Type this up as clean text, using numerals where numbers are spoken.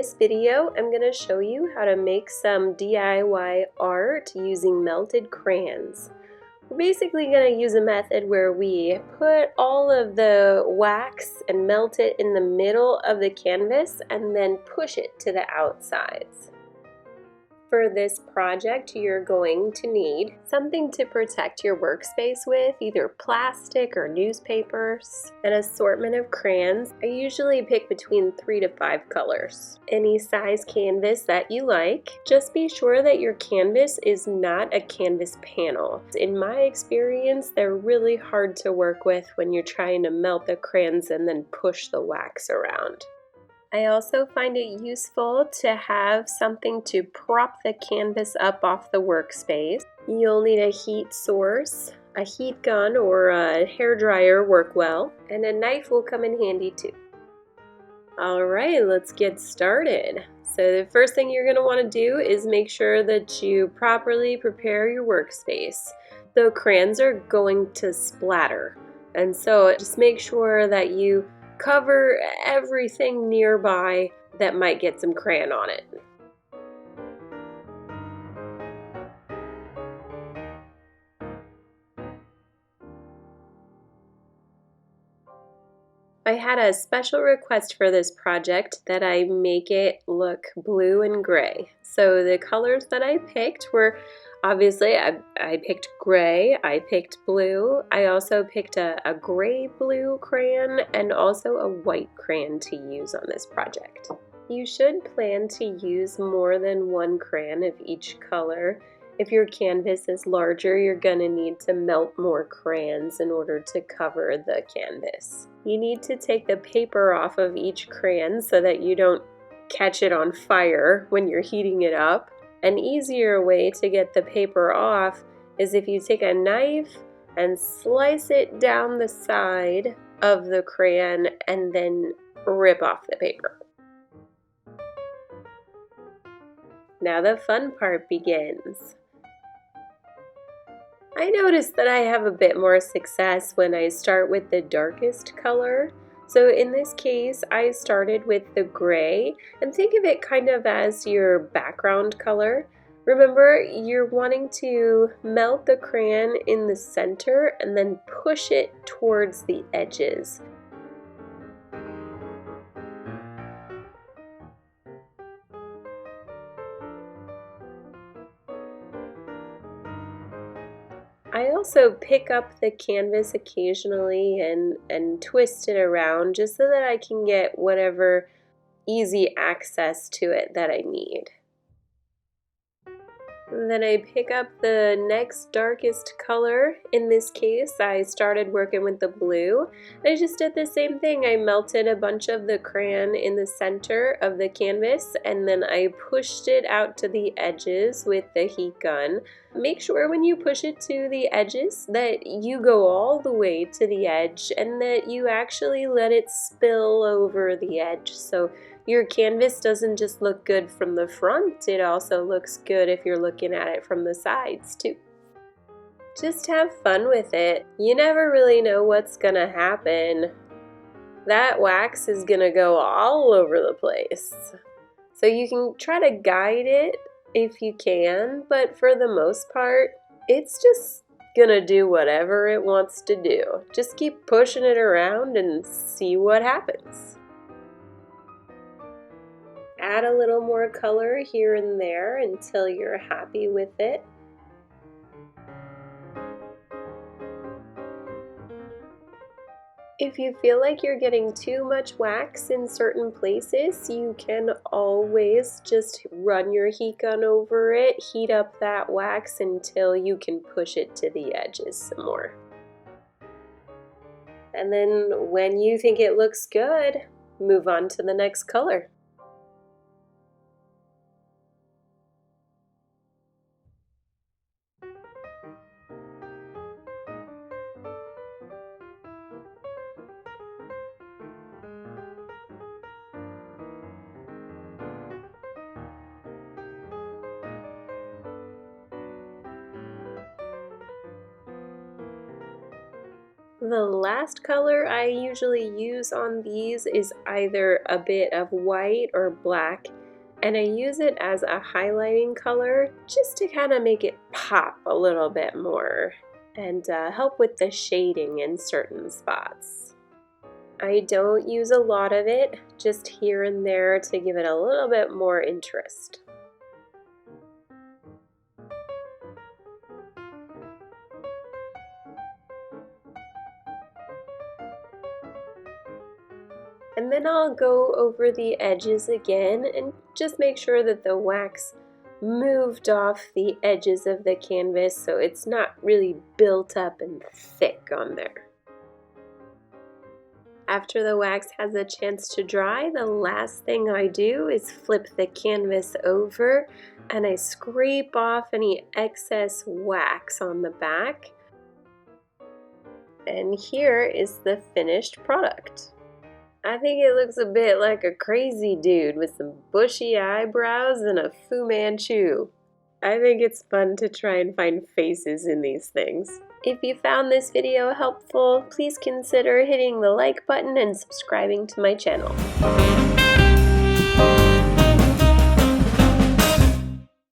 this video, I'm going to show you how to make some DIY art using melted crayons. We're basically going to use a method where we put all of the wax and melt it in the middle of the canvas and then push it to the outsides. For this project, you're going to need something to protect your workspace with, either plastic or newspapers, an assortment of crayons. I usually pick between 3 to 5 colors. Any size canvas that you like. Just be sure that your canvas is not a canvas panel. In my experience, they're really hard to work with when you're trying to melt the crayons and then push the wax around. I also find it useful to have something to prop the canvas up off the workspace. You'll need a heat source, a heat gun or a hairdryer work well, and a knife will come in handy too. Alright, let's get started. So the first thing you're going to want to do is make sure that you properly prepare your workspace. The crayons are going to splatter, and so just make sure that you cover everything nearby that might get some crayon on it. I had a special request for this project that I make it look blue and gray. So the colors that I picked were obviously I picked gray, I picked blue, I also picked a gray-blue crayon and also a white crayon to use on this project. You should plan to use more than one crayon of each color. If your canvas is larger, you're going to need to melt more crayons in order to cover the canvas. You need to take the paper off of each crayon so that you don't catch it on fire when you're heating it up. An easier way to get the paper off is if you take a knife and slice it down the side of the crayon and then rip off the paper. Now the fun part begins. I noticed that I have a bit more success when I start with the darkest color. So in this case, I started with the gray, and think of it kind of as your background color. Remember, you're wanting to melt the crayon in the center and then push it towards the edges. I also pick up the canvas occasionally and twist it around just so that I can get whatever easy access to it that I need. Then I pick up the next darkest color. In this case, I started working with the blue. I just did the same thing. I melted a bunch of the crayon in the center of the canvas and then I pushed it out to the edges with the heat gun. Make sure when you push it to the edges that you go all the way to the edge and that you actually let it spill over the edge. So your canvas doesn't just look good from the front, it also looks good if you're looking at it from the sides too. Just have fun with it. You never really know what's gonna happen. That wax is gonna go all over the place. So you can try to guide it if you can, but for the most part, it's just gonna do whatever it wants to do. Just keep pushing it around and see what happens. Add a little more color here and there until you're happy with it. If you feel like you're getting too much wax in certain places, you can always just run your heat gun over it, heat up that wax until you can push it to the edges some more. And then when you think it looks good, move on to the next color. The last color I usually use on these is either a bit of white or black, and I use it as a highlighting color just to kind of make it pop a little bit more and help with the shading in certain spots. I don't use a lot of it, just here and there to give it a little bit more interest. And then I'll go over the edges again and just make sure that the wax moved off the edges of the canvas so it's not really built up and thick on there. After the wax has a chance to dry, the last thing I do is flip the canvas over and I scrape off any excess wax on the back. And here is the finished product. I think it looks a bit like a crazy dude with some bushy eyebrows and a Fu Manchu. I think it's fun to try and find faces in these things. If you found this video helpful, please consider hitting the like button and subscribing to my channel.